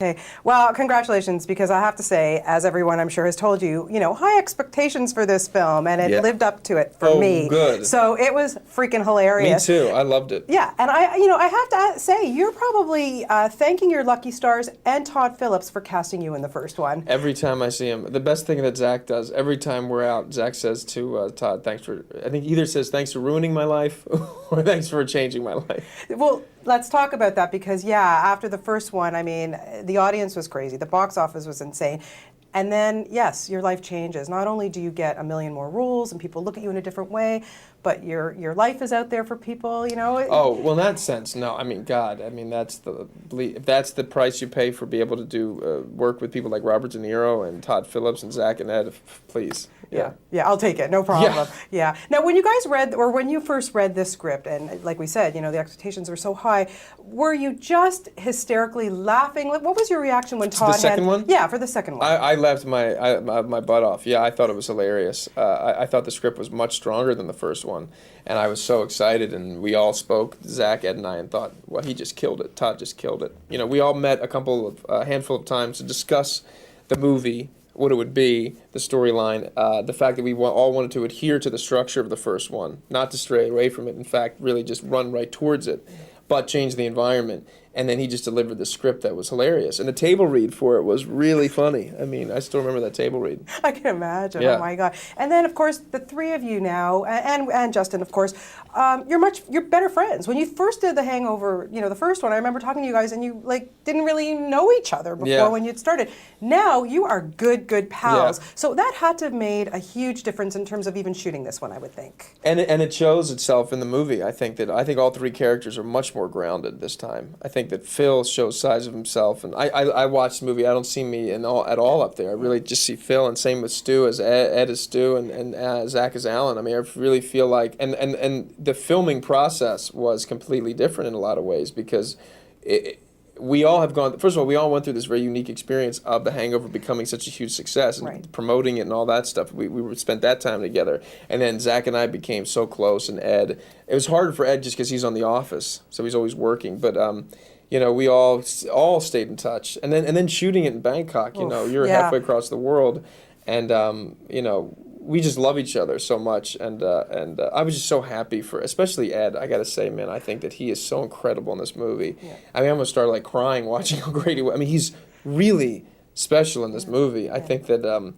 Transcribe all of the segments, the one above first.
Okay. Well, congratulations, because I have to say, as everyone I'm sure has told you, high expectations for this film, and it lived up to it for me. Oh, good. So it was freaking hilarious. Me too. I loved it. Yeah, and I have to say, you're probably thanking your lucky stars and Todd Phillips for casting you in the first one. Every time I see him, the best thing that Zach does, every time we're out, Zach says to Todd, I think either says thanks for ruining my life or thanks for changing my life. Well, let's talk about that, because after the first one, I mean, the audience was crazy. The box office was insane. And then, yes, your life changes. Not only do you get a million more roles and people look at you in a different way, but your life is out there for people, Oh, well, in that sense, no. I mean, God, if that's the price you pay for being able to do work with people like Robert De Niro and Todd Phillips and Zach and Ed, please. Yeah, I'll take it, no problem. Yeah. Now, when you first read this script, and like we said, the expectations were so high, were you just hysterically laughing? What was your reaction when Todd The second one? Yeah, for the second one. I laughed my butt off. Yeah, I thought it was hilarious. I thought the script was much stronger than the first one, and I was so excited. And we all spoke, Zach, Ed, and I, and thought, well, he just killed it. Todd just killed it. We all met a handful of times to discuss the movie, what it would be, the storyline, the fact that we all wanted to adhere to the structure of the first one, not to stray away from it. In fact, really just run right towards it, but change the environment. And then he just delivered the script that was hilarious. And the table read for it was really funny. I mean, I still remember that table read. I can imagine. Yeah. Oh my God. And then, of course, the three of you now, and Justin, of course, you're better friends. When you first did the Hangover, the first one, I remember talking to you guys, and you didn't really know each other before when you'd started. Now you are good pals. Yeah. So that had to have made a huge difference in terms of even shooting this one, I would think. And it shows itself in the movie. I think all three characters are much more grounded this time. I think that Phil shows sides of himself, and I watched the movie. I don't see me at all up there. I really just see Phil, and same with Stu, as Ed is Stu, and Zach as Alan. I mean, I really feel like, and the filming process was completely different in a lot of ways, because we all have gone. First of all, we all went through this very unique experience of The Hangover becoming such a huge success and promoting it and all that stuff. We spent that time together, and then Zach and I became so close. And Ed, it was harder for Ed just because he's on The Office, so he's always working. But we all stayed in touch, and then shooting it in Bangkok. You're halfway across the world, and we just love each other so much, and I was just so happy for, especially Ed. I gotta say, man, I think that he is so incredible in this movie. Yeah. I mean, I almost started crying watching how great he was. I mean, he's really special in this movie. Yeah. I think that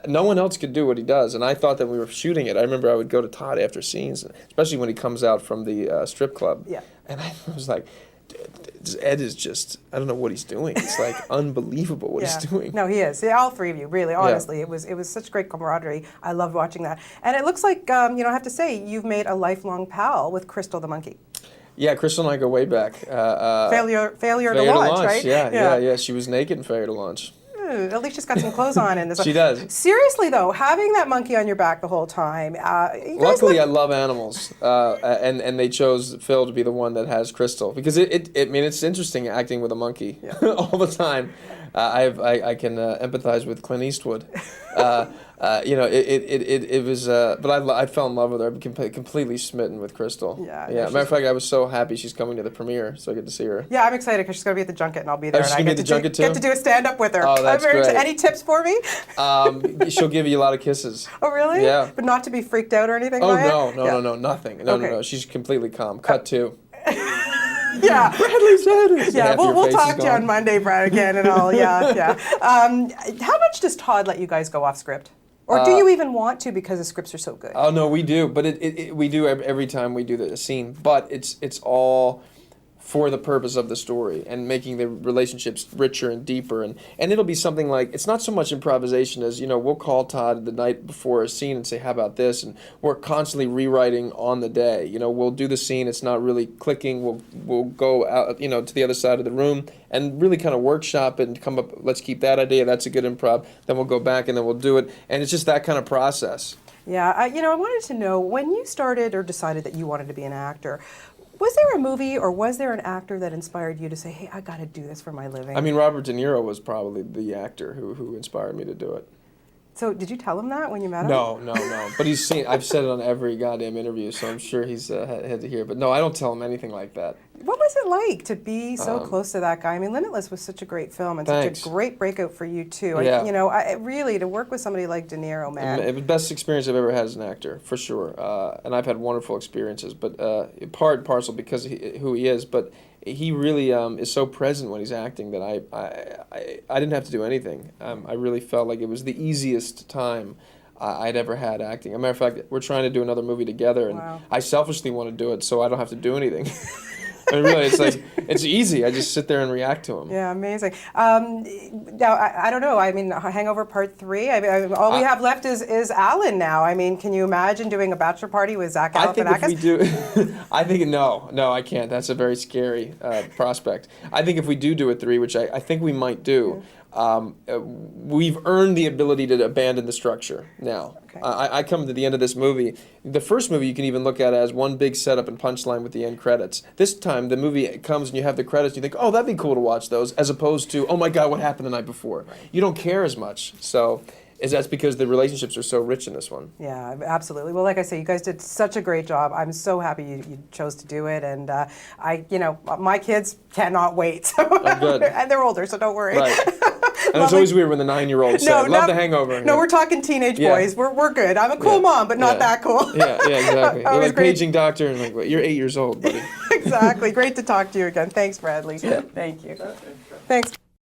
no one else could do what he does, and I thought that when we were shooting it, I remember I would go to Todd after scenes, especially when he comes out from the strip club, and I was like, Ed is just, I don't know what he's doing. It's unbelievable what he's doing. No, he is. Yeah, all three of you, really, honestly. Yeah. It was such great camaraderie. I loved watching that. And it looks like, I have to say, you've made a lifelong pal with Crystal the monkey. Yeah, Crystal and I go way back. Failure to launch, right? Yeah. She was naked in Failure to Launch. At least she's got some clothes on in this one. She does. Seriously, though, having that monkey on your back the whole time. Luckily, I love animals, and they chose Phil to be the one that has Crystal, because it's interesting acting with a monkey all the time. I can empathize with Clint Eastwood. It was, but I fell in love with her. I became completely smitten with Crystal. Yeah. Matter of fact, I was so happy she's coming to the premiere, so I get to see her. Yeah, I'm excited because she's going to be at the junket, and I'll be there. She's going to be at the junket too? Get to do a stand-up with her. Oh, that's great. Any tips for me? She'll give you a lot of kisses. Oh, really? Yeah. But not to be freaked out or anything? Oh, no, nothing. No. She's completely calm. Cut two. Yeah. Bradley said it. Yeah, we'll talk to you on Monday, Brad, again and all. Yeah. How much does Todd let you guys go off script? Or do you even want to, because the scripts are so good? Oh, no, we do. But we do every time we do the scene. But it's all for the purpose of the story and making the relationships richer and deeper. And it'll be something like, it's not so much improvisation as, we'll call Todd the night before a scene and say, how about this? And we're constantly rewriting on the day. We'll do the scene, it's not really clicking. We'll go out, to the other side of the room and really kind of workshop it and come up, let's keep that idea, that's a good improv. Then we'll go back and then we'll do it. And it's just that kind of process. Yeah, I wanted to know, when you started or decided that you wanted to be an actor, was there a movie or was there an actor that inspired you to say, hey, I got to do this for my living? I mean, Robert De Niro was probably the actor who inspired me to do it. So did you tell him that when you met him? No. But I've said it on every goddamn interview, so I'm sure he's had to hear. But no, I don't tell him anything like that. What was it like to be so close to that guy? I mean, Limitless was such a great film and Thanks. such a great breakout for you too. Yeah. Really to work with somebody like De Niro, man. It was the best experience I've ever had as an actor, for sure. And I've had wonderful experiences, but part and parcel because who he is. But he really is so present when he's acting that I didn't have to do anything. I really felt like it was the easiest time I'd ever had acting. As a matter of fact, we're trying to do another movie together, and Wow. I selfishly want to do it so I don't have to do anything. I mean, really, it's like, it's easy. I just sit there and react to him. Yeah, amazing. Now, I don't know. I mean, Hangover Part 3. I mean, all we have left is Alan now. I mean, can you imagine doing a bachelor party with Zach Galifianakis? I think if we do, I think no, I can't. That's a very scary prospect. I think if we do a 3, which I think we might do, we've earned the ability to abandon the structure now. Okay. I come to the end of this movie. The first movie you can even look at as one big setup and punchline with the end credits. This time the movie comes and you have the credits and you think, oh, that'd be cool to watch those, as opposed to, oh my God, what happened the night before? Right. You don't care as much. So that's because the relationships are so rich in this one. Yeah, absolutely. Well, like I say, you guys did such a great job. I'm so happy you chose to do it, and my kids cannot wait. So Oh, good. and they're older, so don't worry. Right. And it's always weird when the 9-year-olds say, love The Hangover. No, we're talking teenage Yeah. boys. We're good. I'm a cool mom, but not that cool. Yeah, exactly. They're Always like great. paging doctor and like, well, you're 8 years old, buddy. Exactly. Great to talk to you again. Thanks, Bradley. Yeah. Thank you. Thanks.